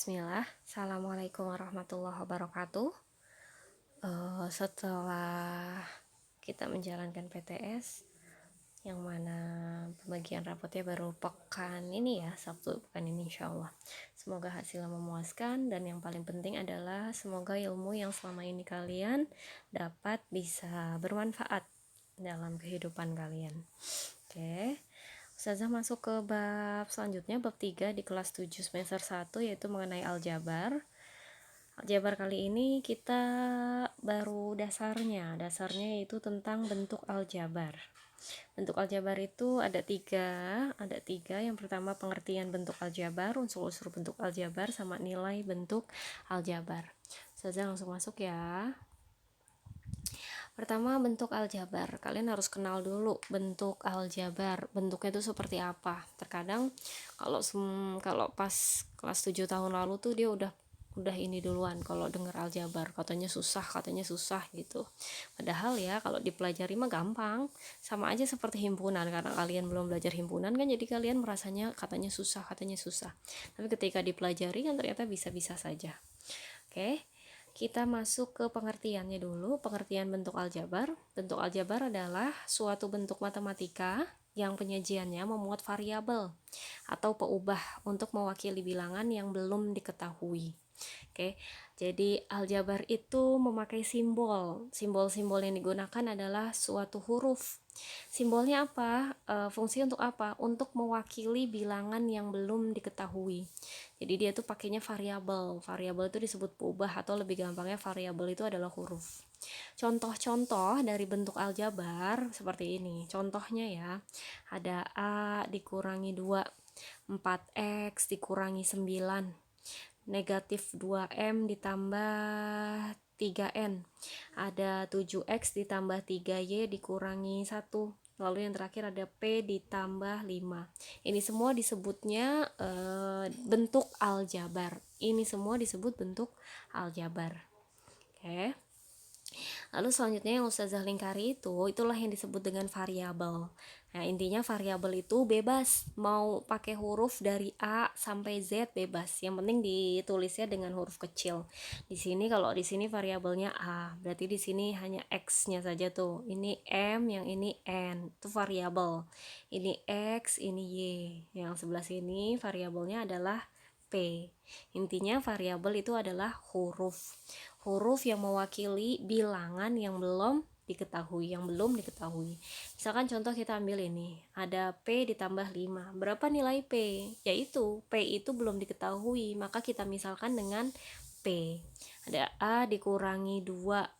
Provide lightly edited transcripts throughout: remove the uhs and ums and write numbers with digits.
Bismillah, Assalamualaikum warahmatullahi wabarakatuh. Setelah kita menjalankan PTS, yang mana pembagian rapotnya baru pekan ini ya, Sabtu pekan ini insya Allah. Semoga hasilnya memuaskan, dan yang paling penting adalah semoga ilmu yang selama ini kalian dapat bisa bermanfaat dalam kehidupan kalian. Oke. Ustazah masuk ke bab selanjutnya, bab 3 di kelas 7 semester 1, yaitu mengenai aljabar. Aljabar kali ini kita baru dasarnya yaitu tentang bentuk aljabar. Bentuk aljabar itu ada tiga. Yang pertama pengertian bentuk aljabar, unsur-unsur bentuk aljabar, sama nilai bentuk aljabar. Ustazah langsung masuk ya. Pertama, bentuk aljabar. Kalian harus kenal dulu bentuk aljabar. Bentuknya itu seperti apa. Terkadang kalau pas kelas 7 tahun lalu tuh dia udah ini duluan kalau dengar aljabar, katanya susah gitu. Padahal ya kalau dipelajari mah gampang. Sama aja seperti himpunan, karena kalian belum belajar himpunan kan, jadi kalian merasanya katanya susah. Tapi ketika dipelajari kan ternyata bisa-bisa saja. Oke. Kita masuk ke pengertiannya dulu. Pengertian bentuk aljabar. Bentuk aljabar adalah suatu bentuk matematika yang penyajiannya memuat variabel atau peubah untuk mewakili bilangan yang belum diketahui. Oke, jadi aljabar itu memakai simbol. Simbol-simbol yang digunakan adalah suatu huruf. Simbolnya apa? Fungsi untuk apa? Untuk mewakili bilangan yang belum diketahui. Jadi dia tuh pakainya variabel. Variabel itu disebut peubah, atau lebih gampangnya variabel itu adalah huruf. Contoh-contoh dari bentuk aljabar seperti ini. Contohnya ya, ada A dikurangi 2, 4x dikurangi 9, negatif 2m ditambah 3n, ada 7x ditambah 3y dikurangi 1, lalu yang terakhir ada P ditambah 5. Ini semua disebutnya bentuk aljabar. Ini semua disebut bentuk aljabar. Oke. Lalu selanjutnya yang Ustazah lingkari itulah yang disebut dengan variabel. Nah, intinya variabel itu bebas, mau pakai huruf dari A sampai Z bebas. Yang penting ditulisnya dengan huruf kecil. Di sini kalau di sini variabelnya A, berarti di sini hanya X-nya saja tuh. Ini M, yang ini N. Itu variabel. Ini X, ini Y. Yang sebelah sini variabelnya adalah P. Intinya variabel itu adalah huruf yang mewakili bilangan yang belum diketahui. Misalkan contoh kita ambil ini, ada P ditambah 5. Berapa nilai P? Yaitu P itu belum diketahui, maka kita misalkan dengan P. Ada A dikurangi 2.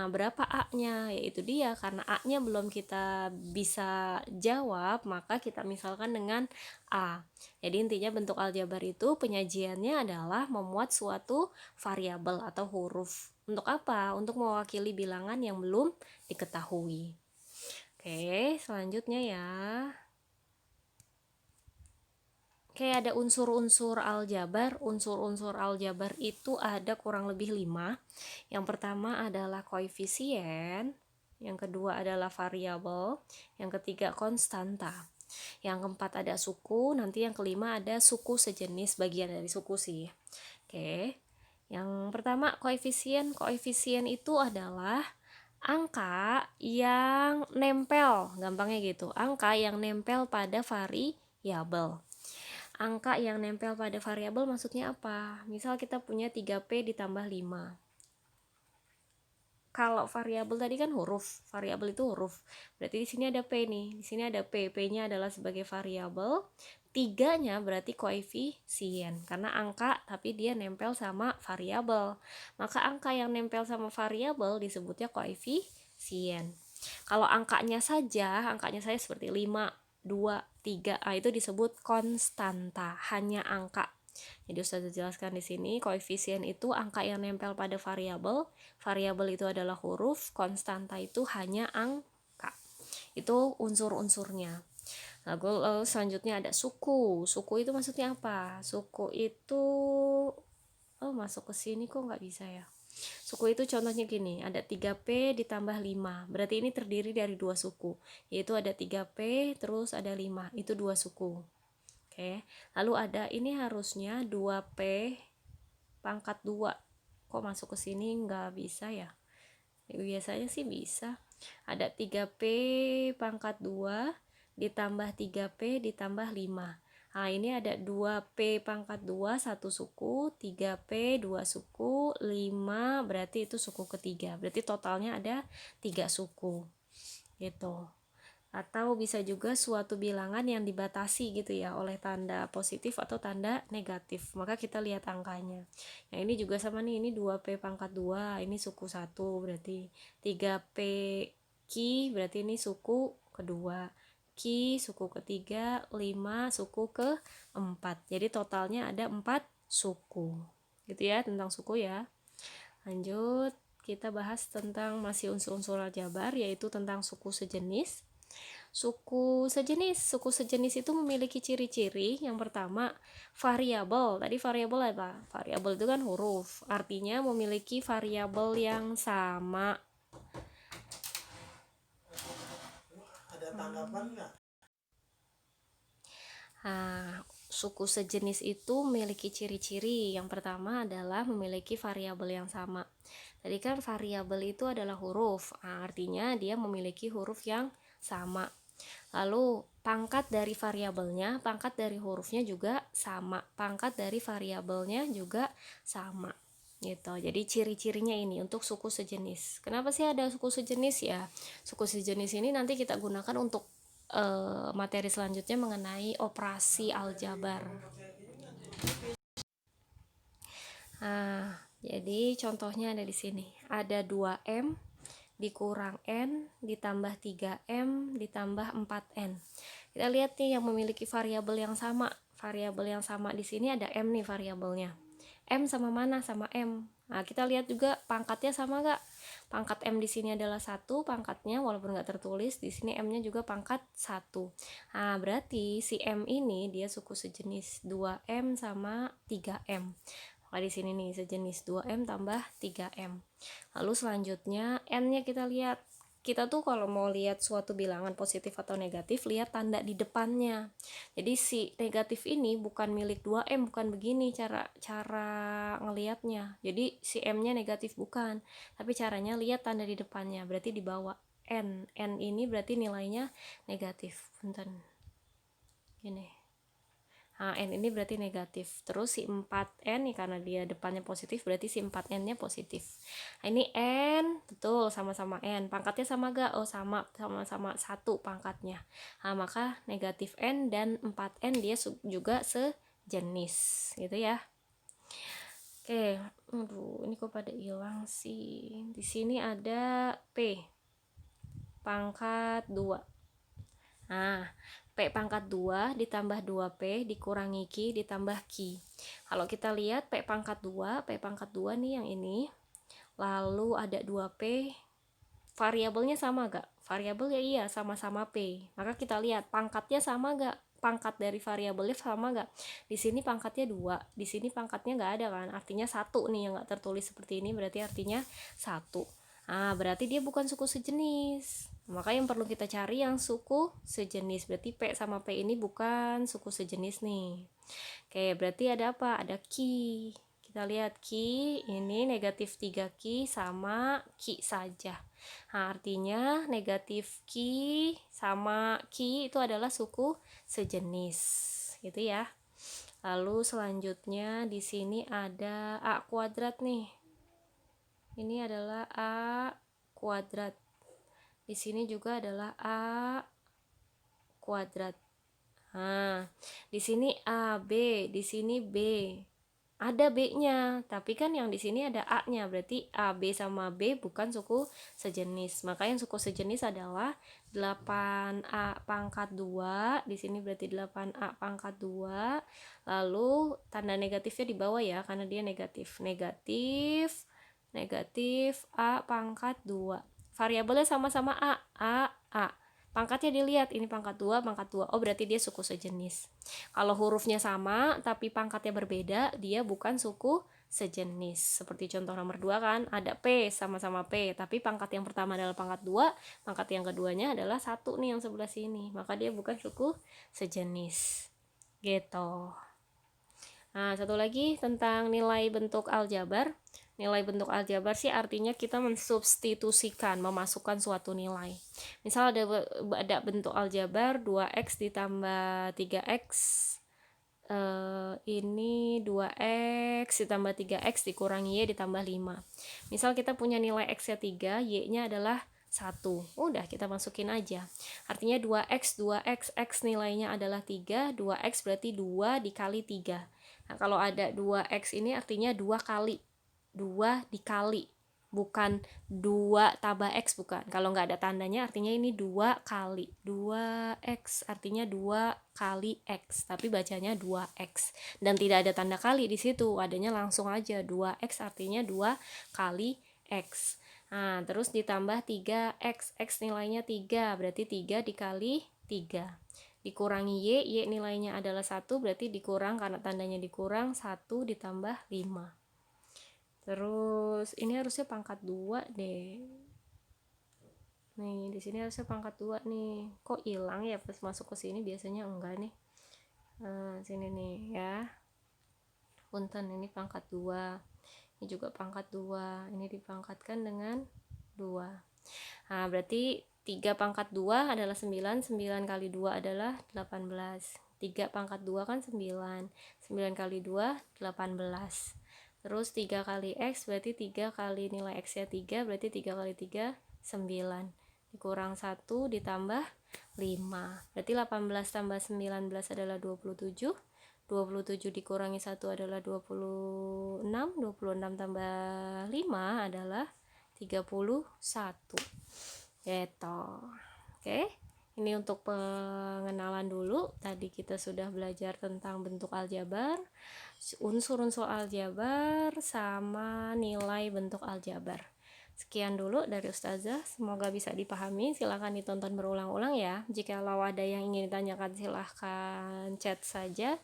Berapa A-nya? Yaitu dia, karena A-nya belum kita bisa jawab, maka kita misalkan dengan A. Jadi intinya bentuk aljabar itu penyajiannya adalah memuat suatu variabel atau huruf. Untuk apa? Untuk mewakili bilangan yang belum diketahui. Oke, selanjutnya ya. Oke, ada unsur-unsur aljabar. Unsur-unsur aljabar itu ada kurang lebih 5. Yang pertama adalah koefisien, yang kedua adalah variabel, yang ketiga konstanta, yang keempat ada suku, nanti yang kelima ada suku sejenis, bagian dari suku sih. Oke, yang pertama koefisien. Koefisien itu adalah angka yang nempel, gampangnya gitu, angka yang nempel pada variabel. Angka yang nempel pada variabel maksudnya apa? Misal kita punya 3P ditambah 5. Kalau variabel tadi kan huruf, variabel itu huruf. Berarti di sini ada P nih, di sini ada P. P-nya adalah sebagai variabel. 3-nya berarti koefisien, karena angka tapi dia nempel sama variabel. Maka angka yang nempel sama variabel disebutnya koefisien. Kalau angkanya saja seperti 5, 2, 3, itu disebut konstanta, hanya angka. Jadi Ustazah jelaskan di sini, koefisien itu angka yang nempel pada variabel. Variabel itu adalah huruf, konstanta itu hanya angka. Itu unsur-unsurnya. Lalu selanjutnya ada suku. Suku itu maksudnya apa? Suku itu masuk ke sini kok nggak bisa ya. Suku itu contohnya gini, ada 3P ditambah 5. Berarti ini terdiri dari 2 suku, yaitu ada 3P terus ada 5. Itu 2 suku. Oke. Lalu ada ini harusnya 2P pangkat 2. Kok masuk ke sini nggak bisa ya? Biasanya sih bisa. Ada 3P pangkat 2 ditambah 3P ditambah 5. Nah, ini ada 2P pangkat 2 1 suku, 3P 2 suku, 5 berarti itu suku ketiga. Berarti totalnya ada 3 suku. Gitu. Atau bisa juga suatu bilangan yang dibatasi gitu ya oleh tanda positif atau tanda negatif, maka kita lihat angkanya. Yang ini juga sama nih, ini 2P pangkat 2, ini suku 1 berarti 3P Ki berarti ini suku kedua, Ki suku ketiga, 5 suku keempat. Jadi totalnya ada 4 suku gitu ya, tentang suku ya. Lanjut, kita bahas tentang masih unsur-unsur aljabar, yaitu tentang suku sejenis. Suku sejenis itu memiliki ciri-ciri. Yang pertama, variabel. Tadi variabel apa? Variabel itu kan huruf, artinya memiliki variabel yang sama. Ada tanggapan nggak? Nah, suku sejenis itu memiliki ciri-ciri. Yang pertama adalah memiliki variabel yang sama. Tadi kan variabel itu adalah huruf, artinya dia memiliki huruf yang sama. Lalu pangkat dari variabelnya, pangkat dari hurufnya juga sama, pangkat dari variabelnya juga sama gitu. Jadi ciri-cirinya ini untuk suku sejenis. Kenapa sih ada suku sejenis ya? Suku sejenis ini nanti kita gunakan untuk materi selanjutnya mengenai operasi aljabar. Nah, jadi contohnya ada di sini. Ada 2M dikurang N ditambah 3M ditambah 4N. Kita lihat nih yang memiliki variabel yang sama. Variabel yang sama di sini ada M nih variabelnya. M sama mana? Sama M. Nah, kita lihat juga pangkatnya sama gak? Pangkat M di sini adalah 1, pangkatnya walaupun nggak tertulis, di sini M-nya juga pangkat 1. Nah, berarti si M ini dia suku sejenis 2M sama 3M. Maka di sini nih sejenis 2M tambah 3M. Lalu selanjutnya N-nya kita lihat. Kita tuh kalau mau lihat suatu bilangan positif atau negatif, lihat tanda di depannya. Jadi si negatif ini bukan milik 2M, bukan begini cara ngelihatnya. Jadi si M-nya negatif bukan, tapi caranya lihat tanda di depannya. Berarti di bawah N. N ini berarti nilainya negatif. Bentar. Gini. Nah, N ini berarti negatif. Terus si 4N nih, karena dia depannya positif, berarti si 4N-nya positif. Nah, ini N, betul, sama-sama N. Pangkatnya sama gak? Oh, sama-sama 1 pangkatnya. Nah, maka negatif N dan 4N dia juga sejenis, gitu ya. Oke, aduh, ini kok pada hilang sih. Di sini ada P, pangkat 2. Nah, P pangkat 2 ditambah 2P dikurangi Q ditambah Q. Kalau kita lihat P pangkat 2 nih yang ini. Lalu ada 2P, variabelnya sama gak? Variabel ya iya, sama-sama P. Maka kita lihat pangkatnya sama gak? Pangkat dari variabelnya sama gak? Di sini pangkatnya 2, di sini pangkatnya gak ada kan? Artinya 1 nih yang gak tertulis seperti ini, berarti artinya 1. Nah, berarti dia bukan suku sejenis. Maka yang perlu kita cari yang suku sejenis. Berarti P sama P ini bukan suku sejenis nih. Oke, berarti ada apa? Ada Ki. Kita lihat Ki, ini negatif 3Ki sama Ki saja. Nah, artinya negatif Ki sama Ki itu adalah suku sejenis. Gitu ya. Lalu selanjutnya di sini ada A kuadrat nih. Ini adalah A kuadrat. Di sini juga adalah A kuadrat. Nah, di sini A, B, di sini B. Ada B-nya, tapi kan yang di sini ada A-nya, berarti A, B sama B bukan suku sejenis. Maka yang suku sejenis adalah 8A pangkat 2, di sini berarti 8A pangkat 2. Lalu tanda negatifnya di bawah ya, karena dia negatif. Negatif A pangkat 2. Variabelnya sama-sama A. Pangkatnya dilihat, ini pangkat 2, pangkat 2. Oh, berarti dia suku sejenis. Kalau hurufnya sama tapi pangkatnya berbeda, dia bukan suku sejenis. Seperti contoh nomor 2 kan, ada P sama-sama P, tapi pangkat yang pertama adalah pangkat 2, pangkat yang keduanya adalah 1 nih yang sebelah sini. Maka dia bukan suku sejenis. Gitu. Nah, satu lagi tentang nilai bentuk aljabar. Nilai bentuk aljabar sih artinya kita mensubstitusikan, memasukkan suatu nilai. Misal ada bentuk aljabar 2x ditambah 3x, ini 2x ditambah 3x dikurangi y ditambah 5. Misal kita punya nilai x-nya 3, y-nya adalah 1. Udah kita masukin aja. Artinya 2x, 2x, x nilainya adalah 3, 2x berarti 2 dikali 3. Nah, kalau ada 2x ini artinya 2 kali. 2 dikali. Bukan 2 tambah x, bukan. Kalau nggak ada tandanya artinya ini 2 kali. 2x artinya 2 kali x. Tapi bacanya 2x. Dan tidak ada tanda kali di situ. Adanya langsung aja. 2x artinya 2 kali x. Nah, terus ditambah 3x. X nilainya 3. Berarti 3 dikali 3. Dikurangi y nilainya adalah 1, berarti dikurang karena tandanya dikurang, 1 ditambah 5. Terus ini harusnya pangkat 2 deh. Nih, di sini harusnya pangkat 2 nih. Kok hilang ya pas masuk ke sini, biasanya enggak nih. Nah, sini nih ya. Punten, ini pangkat 2. Ini juga pangkat 2. Ini dipangkatkan dengan 2. Nah, berarti 3 pangkat 2 adalah 9, 9 kali 2 adalah 18. 3 pangkat 2 kan 9, 9 kali 2, 18. Terus 3 kali x berarti 3 kali nilai x-nya 3, berarti 3 kali 3, 9. Dikurang 1 ditambah 5. Berarti 18 tambah 19 adalah 27. 27 dikurangi 1 adalah 26. 26 tambah 5 adalah 31. Gitu. Oke. Ini untuk pengenalan dulu. Tadi kita sudah belajar tentang bentuk aljabar, unsur-unsur aljabar, sama nilai bentuk aljabar. Sekian dulu dari Ustazah, semoga bisa dipahami. Silahkan ditonton berulang-ulang ya. Jikalau ada yang ingin ditanyakan silahkan chat saja.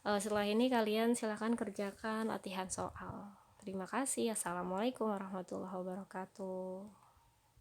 Setelah ini kalian silahkan kerjakan latihan soal. Terima kasih. Assalamualaikum warahmatullahi wabarakatuh.